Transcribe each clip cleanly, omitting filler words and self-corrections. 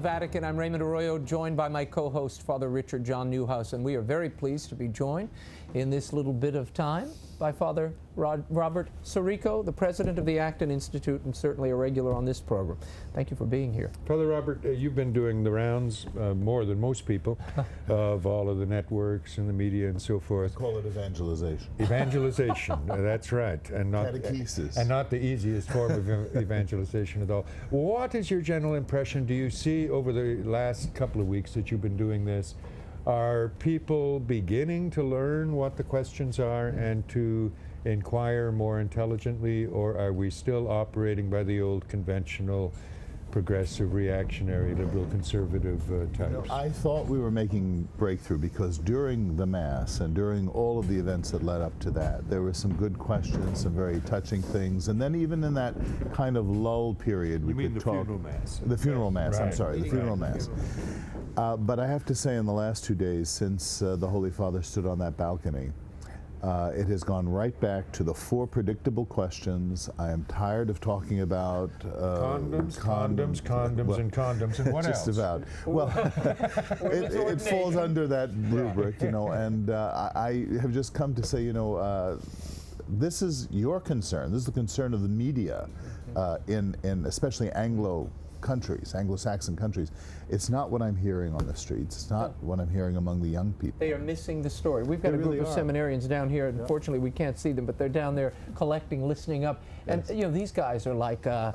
Vatican. I'm Raymond Arroyo, joined by my co-host, Father Richard John Newhouse, and we are very pleased to be joined in this little bit of time by Father Robert Sirico, the president of the Acton Institute, and certainly a regular on this program. Thank you for being here. Father Robert, you've been doing the rounds more than most people of all of the networks and the media and so forth. I call it evangelization. Evangelization, that's right. And not, catechesis. And not the easiest form of evangelization at all. What is your general impression? Do you see over the last couple of weeks that you've been doing this, are people beginning to learn what the questions are and to inquire more intelligently, or are we still operating by the old conventional progressive, reactionary, liberal, conservative types? I thought we were making breakthrough because during the Mass and during all of the events that led up to that, there were some good questions, some very touching things, and then even in that kind of lull period, we could talk. Funeral Mass? The funeral Mass, Right. I'm sorry, the funeral Mass. But I have to say, in the last 2 days since the Holy Father stood on that balcony, it has gone right back to the 4 predictable questions. I am tired of talking about condoms, and condoms, and what just else? about. Well, it falls under that rubric, you know, and I have just come to say, you know, this is your concern. This is the concern of the media in especially Anglo-Saxon countries. It's not what I'm hearing on the streets. It's not what I'm hearing among the young people. They are missing the story. We've got a group of seminarians down here. Unfortunately, we can't see them, but they're down there collecting, listening up. And you know, these guys are like, they're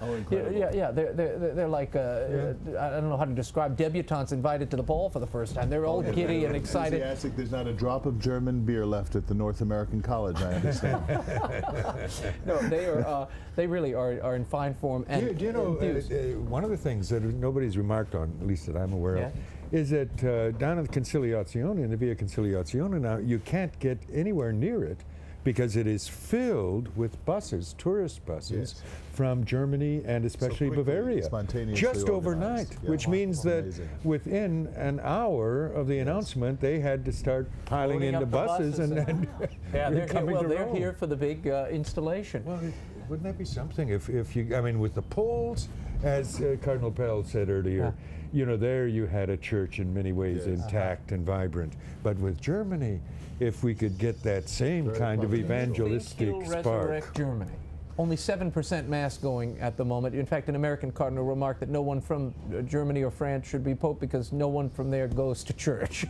like, I don't know how to describe, debutantes invited to the ball for the first time. They're all giddy and excited. There's not a drop of German beer left at the North American College, I understand. No, they really are in fine form. And do you know, one of the things that nobody's remarked on, at least that I'm aware of, is that down at the Conciliazione, in the Via Conciliazione now, you can't get anywhere near it because it is filled with buses, tourist buses, from Germany and especially Bavaria, just overnight, which means that within an hour of the announcement, they had to start piling into buses and they're here for the big installation. Well, wouldn't that be something if you, I mean, with the Poles, as Cardinal Pell said earlier, you know, there you had a church in many ways intact and vibrant. But with Germany, if we could get that same kind of evangelistic spark. Resurrect Germany. Only 7% mass going at the moment. In fact, an American cardinal remarked that no one from Germany or France should be pope because no one from there goes to church.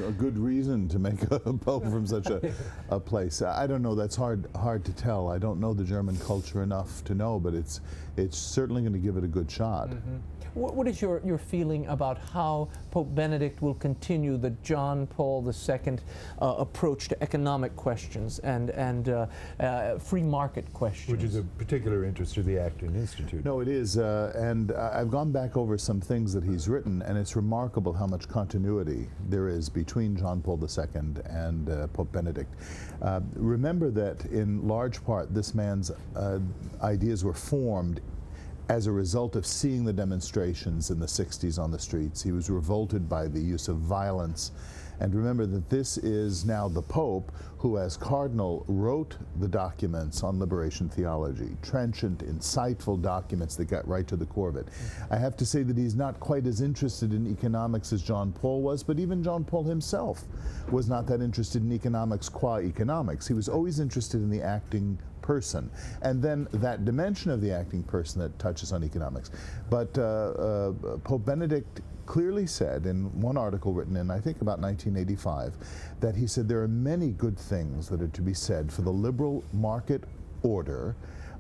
A good reason to make a pope from such a place. I don't know. That's hard to tell. I don't know the German culture enough to know, but it's certainly going to give it a good shot. What is your feeling about how Pope Benedict will continue the John Paul II approach to economic questions and free market questions? Which is a particular interest to the Acton Institute. No, it is, and I've gone back over some things that he's written, and it's remarkable how much continuity there is between John Paul II and Pope Benedict. Remember that in large part this man's ideas were formed as a result of seeing the demonstrations in the 60s on the streets. He was revolted by the use of violence. And remember that this is now the Pope who, as Cardinal, wrote the documents on liberation theology, trenchant, insightful documents that got right to the core of it. I have to say that he's not quite as interested in economics as John Paul was, but even John Paul himself was not that interested in economics qua economics. He was always interested in the acting person, and then that dimension of the acting person that touches on economics. But Pope Benedict clearly said in one article written in, I think, about 1985, that he said there are many good things that are to be said for the liberal market order,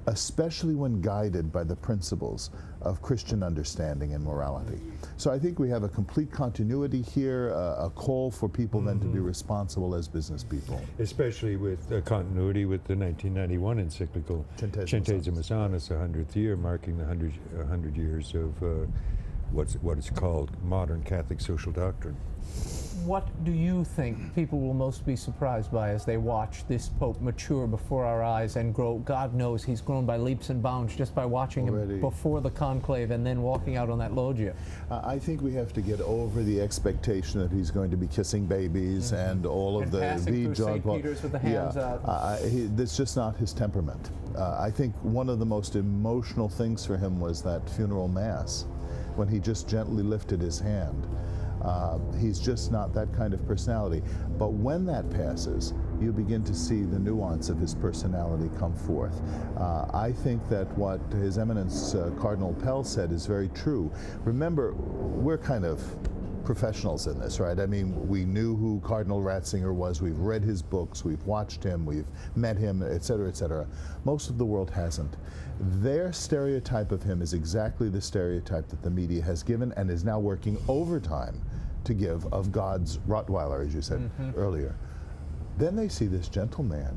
especially when guided by the principles of Christian understanding and morality. So I think we have a complete continuity here, a call for people then to be responsible as business people. Especially with continuity with the 1991 encyclical Centesimus Annus, 100th year, marking the 100 years of what is called modern Catholic social doctrine. What do you think people will most be surprised by as they watch this Pope mature before our eyes and grow? God knows he's grown by leaps and bounds just by watching him before the conclave and then walking out on that loggia. I think we have to get over the expectation that he's going to be kissing babies and all of the John Paul. Peter's with the hands out. That's just not his temperament. I think one of the most emotional things for him was that funeral mass. when he just gently lifted his hand. He's just not that kind of personality. But when that passes, you begin to see the nuance of his personality come forth. I think that what His Eminence Cardinal Pell said is very true. Remember, we're kind of professionals in this, right? I mean, we knew who Cardinal Ratzinger was, we've read his books, we've watched him, we've met him, etc., etc. Most of the world hasn't. Their stereotype of him is exactly the stereotype that the media has given and is now working overtime to give of God's Rottweiler, as you said earlier. Then they see this gentle man,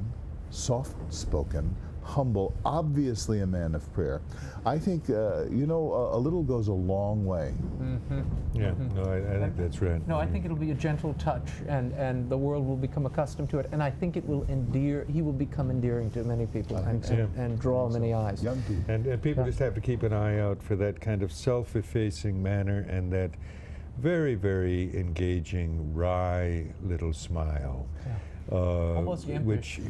soft-spoken, humble, obviously a man of prayer. I think, you know, a little goes a long way. Yeah, no, I think that's right. No, I think it'll be a gentle touch, and the world will become accustomed to it, and I think it will endear, he will become endearing to many people and draw many eyes. Young people. And people just have to keep an eye out for that kind of self-effacing manner and that very, very engaging, wry little smile. Almost impish. Which,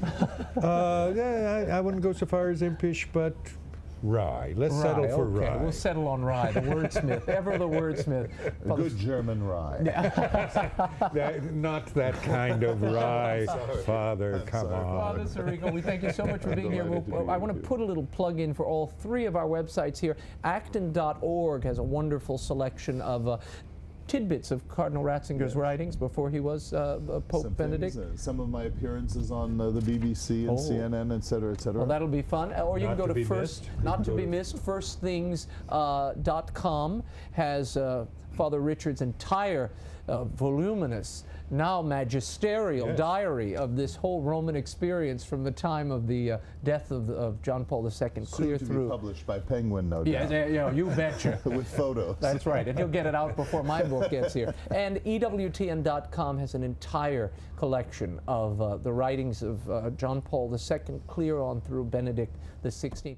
yeah, I wouldn't go so far as impish, but rye. Let's settle for rye. We'll settle on rye, the wordsmith, ever the wordsmith. A good German rye. Not that kind of rye, Father, come on. Father Sirico, we thank you so much for being here. I want to put a little plug in for all three of our websites here. Acton.org has a wonderful selection of tidbits of Cardinal Ratzinger's writings before he was Pope Benedict. Some of my appearances on the BBC and CNN, etc., etc. Well, that'll be fun. Or you can go to firstthings.com has Father Richard's entire voluminous, now magisterial diary of this whole Roman experience from the time of the death of John Paul II, clear Soon to through. Be published by Penguin, no doubt. Yeah, you betcha. With photos. That's right, and he'll get it out before my book gets here. And EWTN.com has an entire collection of the writings of John Paul II, clear on through Benedict XVI.